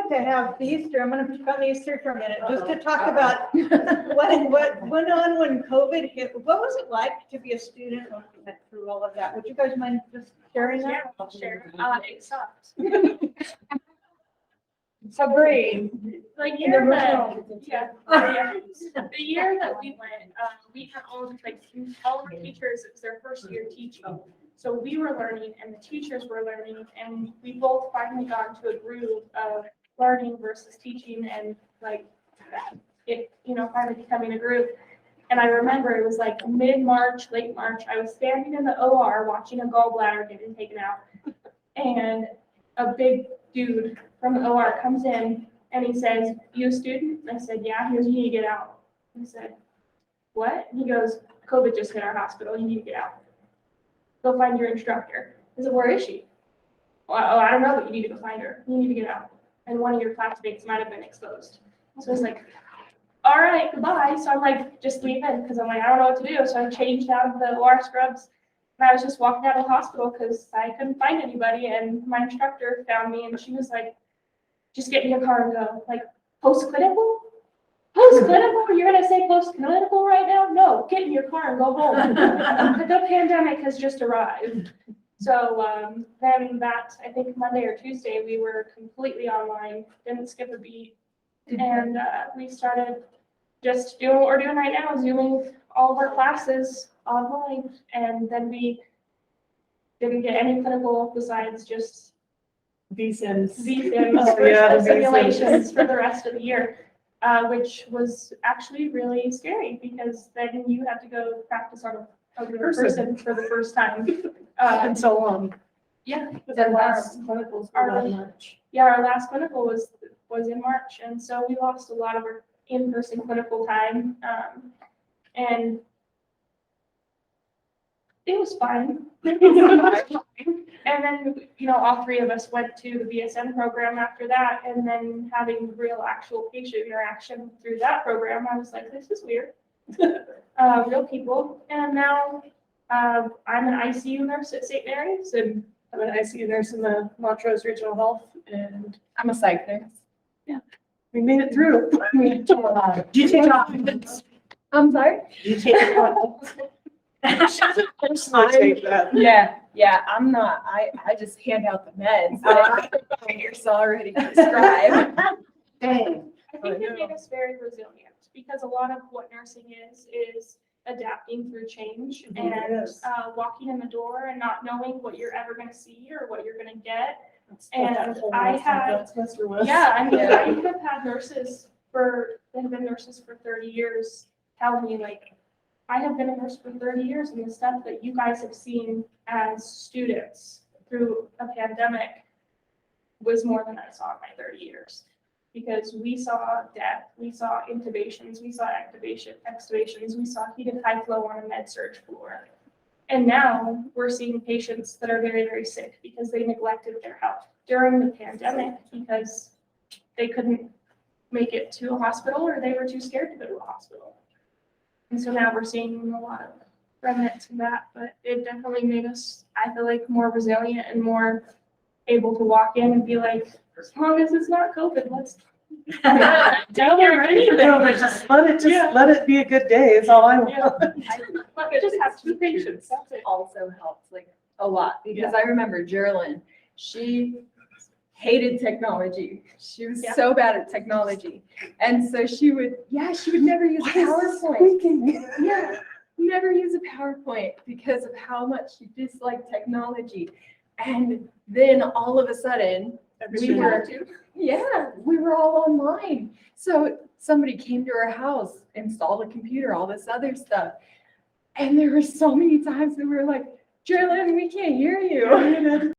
like to have Easter, I'm gonna pick on Easter for a minute, just to talk about what went on when COVID hit. What was it like to be a student when we went through all of that? Would you guys mind just sharing that? Yeah, I'll share. It sucked. Agreed. The year that we went, we had all the teachers, it was their first year teaching. So we were learning and the teachers were learning, and we both finally got into a groove of learning versus teaching, and finally becoming a group. And I remember it was like mid-March, late March, I was standing in the OR watching a gallbladder getting taken out. And a big dude from the OR comes in and he says, "You a student?" I said, "Yeah." He goes, "You need to get out." I said, "What?" He goes, "COVID just hit our hospital. You need to get out. Go find your instructor." I said, "Where is she?" "Well, I don't know, but you need to go find her. You need to get out. And one of your classmates might have been exposed." So I was like, "All right, goodbye." So I'm like, just leaving because I'm like, I don't know what to do. So I changed out of the OR scrubs. And I was just walking out of the hospital because I couldn't find anybody. And my instructor found me and she was like, "Just get in your car and go." Like, post-clinical? Post-clinical? You're going to say post-clinical right now? No, get in your car and go home. The pandemic has just arrived. So then I think Monday or Tuesday, we were completely online, didn't skip a beat. And we started just doing what we're doing right now, Zooming all of our classes online. And then we didn't get any clinical besides just V-Sims. Simulations for the rest of the year, which was actually really scary because then you have to go practice on a real person for the first time. And so long. Yeah. The last clinicals were in March. Yeah, our last clinical was in March, and so we lost a lot of our in-person clinical time, and it was fine. And then, all three of us went to the BSN program after that, and then having real actual patient interaction through that program, I was like, this is weird. Real people. And now I'm an ICU nurse at St. Mary's, and I'm an ICU nurse in the Montrose Regional Health, and I'm a psych nurse. yeah, we made it through. Do you take appointments? I'm sorry? Do you take appointments? Yeah, I'm not. I just hand out the meds. It's already prescribed. Dang. I think it made us very resilient because a lot of what nursing is adapting through change and walking in the door and not knowing what you're ever going to see or what you're going to get. And I have had nurses that have been nurses for 30 years tell me, like, I have been a nurse for 30 years, and the stuff that you guys have seen as students through a pandemic was more than I saw in my 30 years. Because we saw death, we saw intubations, we saw extubations, we saw heated high flow on a med surg floor. And now we're seeing patients that are very, very sick because they neglected their health during the pandemic because they couldn't make it to a hospital or they were too scared to go to a hospital. And so now we're seeing a lot of remnants of that, but it definitely made us, I feel like, more resilient and more able to walk in and be like, as long as it's not COVID, let's don't get ready. Just let it be a good day is all I want. But we just have to be patient. That's it. Also helps like a lot because I remember Geraldine, she hated technology. She was so bad at technology. And so she would never use a PowerPoint. Yeah, never use a PowerPoint because of how much she disliked technology. And then all of a sudden, we were all online. So somebody came to our house, installed a computer, all this other stuff. And there were so many times that we were like, Geraldine, we can't hear you.